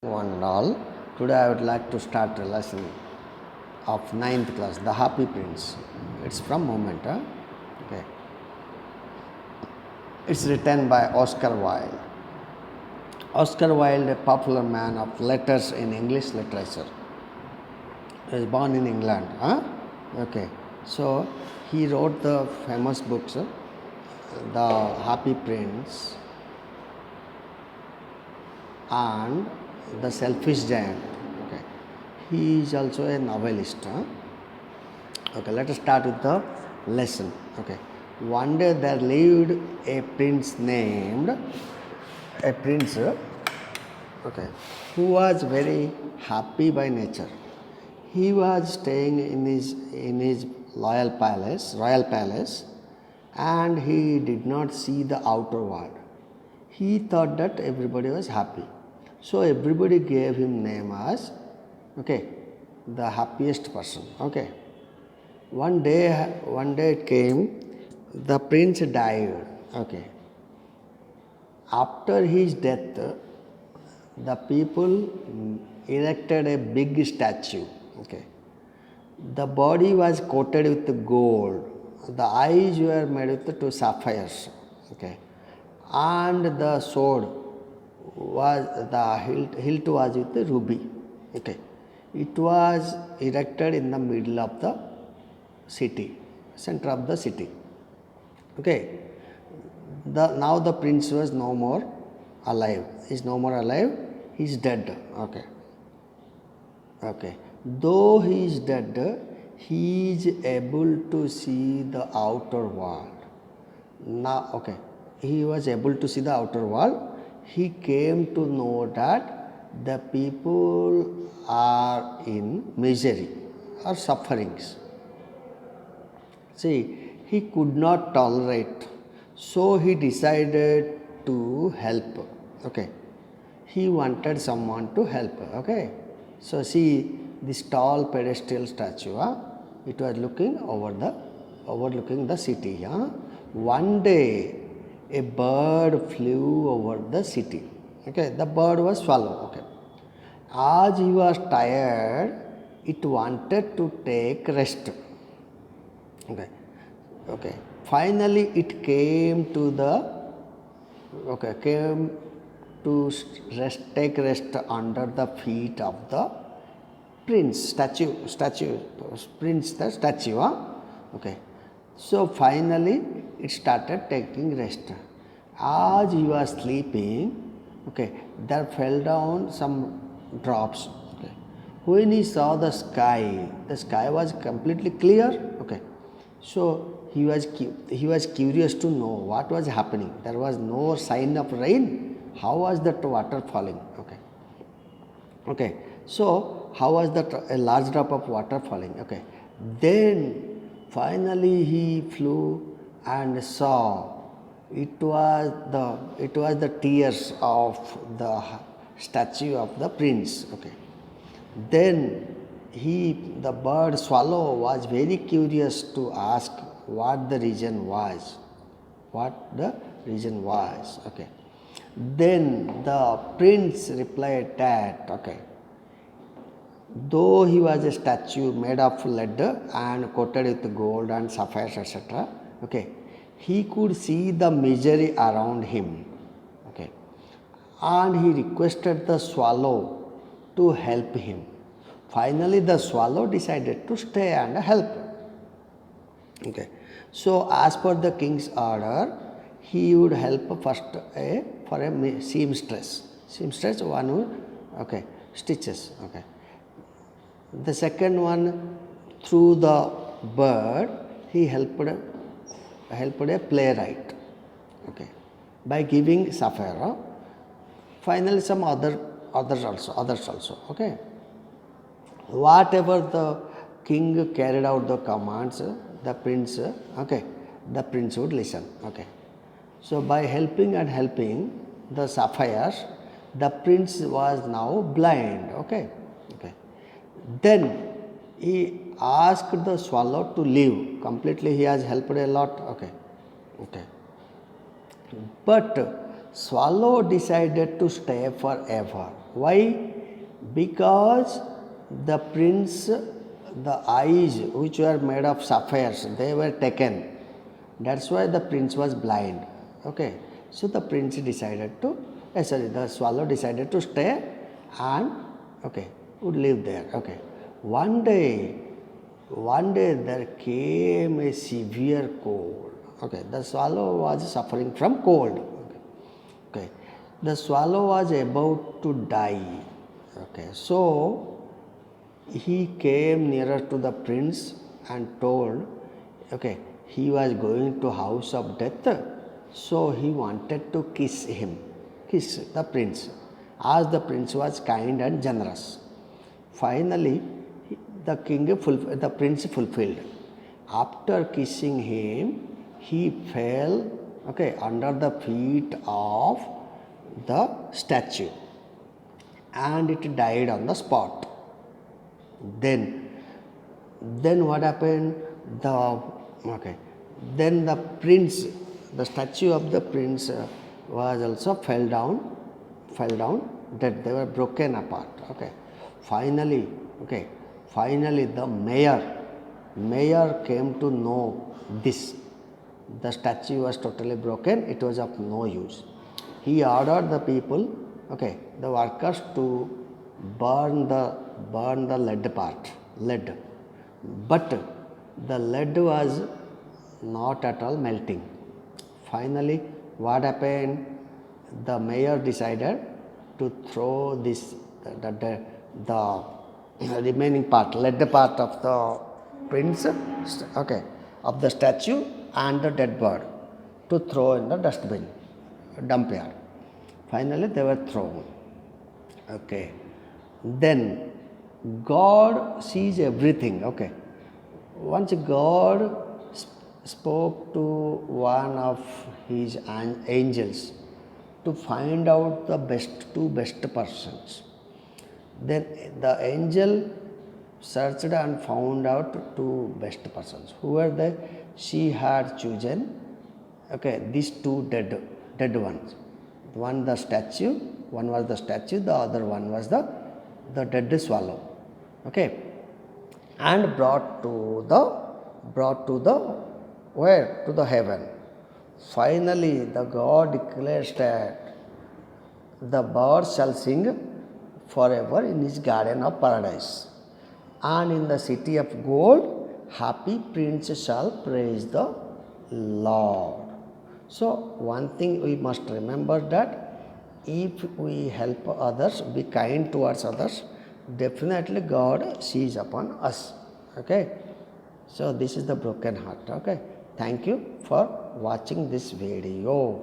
One and all. Today I would like to start a lesson of ninth class, The Happy Prince. It's from Moment. Okay. It's written by Oscar Wilde. Oscar Wilde, a popular man of letters in English literature, is born in England. Okay. So he wrote the famous books, The Happy Prince and The Selfish Giant. Okay. He is also a novelist. Okay, let us start with the lesson. Okay. One day there lived a prince named a prince, okay, who was very happy by nature. He was staying in his royal palace, and he did not see the outer world. He thought that everybody was happy, so everybody gave him name as, okay, the happiest person. Okay. One day it came, the prince died. Okay. After his death, the people erected a big statue. Okay. The body was coated with gold. The eyes were made with two sapphires. Okay. And the sword was, the hilt was with the ruby. Okay. It was erected in the middle of the city, center of the city. Okay. Now the prince was no more alive. He's no more alive. He's dead. Okay. Okay. Though he is dead, he is able to see the outer world. Now, okay, he was able to see the outer world. He came to know that the people are in misery or sufferings. See, he could not tolerate, so he decided to help. Okay, he wanted someone to help. Okay, so see this tall pedestal statue. It was overlooking the city. One day, a bird flew over the city. Okay, the bird was swallow. Okay, as he was tired, it wanted to take rest. Okay. Okay. Finally, it came to take rest under the feet of the prince prince, the statue. Okay. So finally, it started taking rest. As he was sleeping, okay, there fell down some drops. Okay. When he saw the sky was completely clear. Okay. So he was curious to know what was happening. There was no sign of rain. How was that water falling? Okay. Okay. So how was that a large drop of water falling? Okay. Then finally he flew and saw it was the tears of the statue of the prince. Okay. Then the bird swallow was very curious to ask what the reason was. Okay. Then the prince replied that, okay, though he was a statue made of lead and coated with gold and sapphires, etc., okay, he could see the misery around him. Okay. And he requested the swallow to help him. Finally, the swallow decided to stay and help. Okay. So, as per the king's order, he would help first for a seamstress. Seamstress, one who, okay, stitches. Okay. The second one, through the bird, he helped a playwright. Okay. By giving sapphire. Finally, some others also. Okay. Whatever the king carried out the commands, the prince would listen. Okay. So by helping the sapphires, the prince was now blind. Okay. Okay. Then he asked the swallow to leave completely. He has helped a lot. Okay. Okay. But swallow decided to stay forever. Why? Because the prince, the eyes which were made of sapphires, they were taken. That's why the prince was blind. Okay. So the prince decided to, the swallow decided to stay and okay, would live there. Okay. One day there came a severe cold. Okay. The swallow was suffering from cold. Okay. The swallow was about to die. Okay. So he came nearer to the prince and told, okay, he was going to house of death, so he wanted to kiss the prince, as the prince was kind and generous. Finally, the prince fulfilled. After kissing him, he fell, okay, under the feet of the statue, and it died on the spot. Then what happened? Then the prince, the statue of the prince was also fell down, that they were broken apart. Okay. Finally, the mayor came to know this. The statue was totally broken, it was of no use. He ordered the people, the workers to burn the lead part. But the lead was not at all melting. Finally, what happened? The mayor decided to throw the remaining part, lead part of the prince, of the statue and the dead bird, to throw in the dustbin, dump yard. Finally, they were thrown. Okay. Then God sees everything. Okay. Once God spoke to one of his angels to find out the two best persons. Then the angel searched and found out two best persons. Who were they? She had chosen, these two dead ones. One was the statue, the other one was the dead swallow. Okay. And brought to the where? To the heaven. Finally, the God declares that the birds shall sing forever in his garden of paradise, and in the city of gold, happy prince shall praise the Lord. So, one thing we must remember, that if we help others, be kind towards others, definitely God sees upon us. Okay. So, this is the broken heart. Okay. Thank you for watching this video.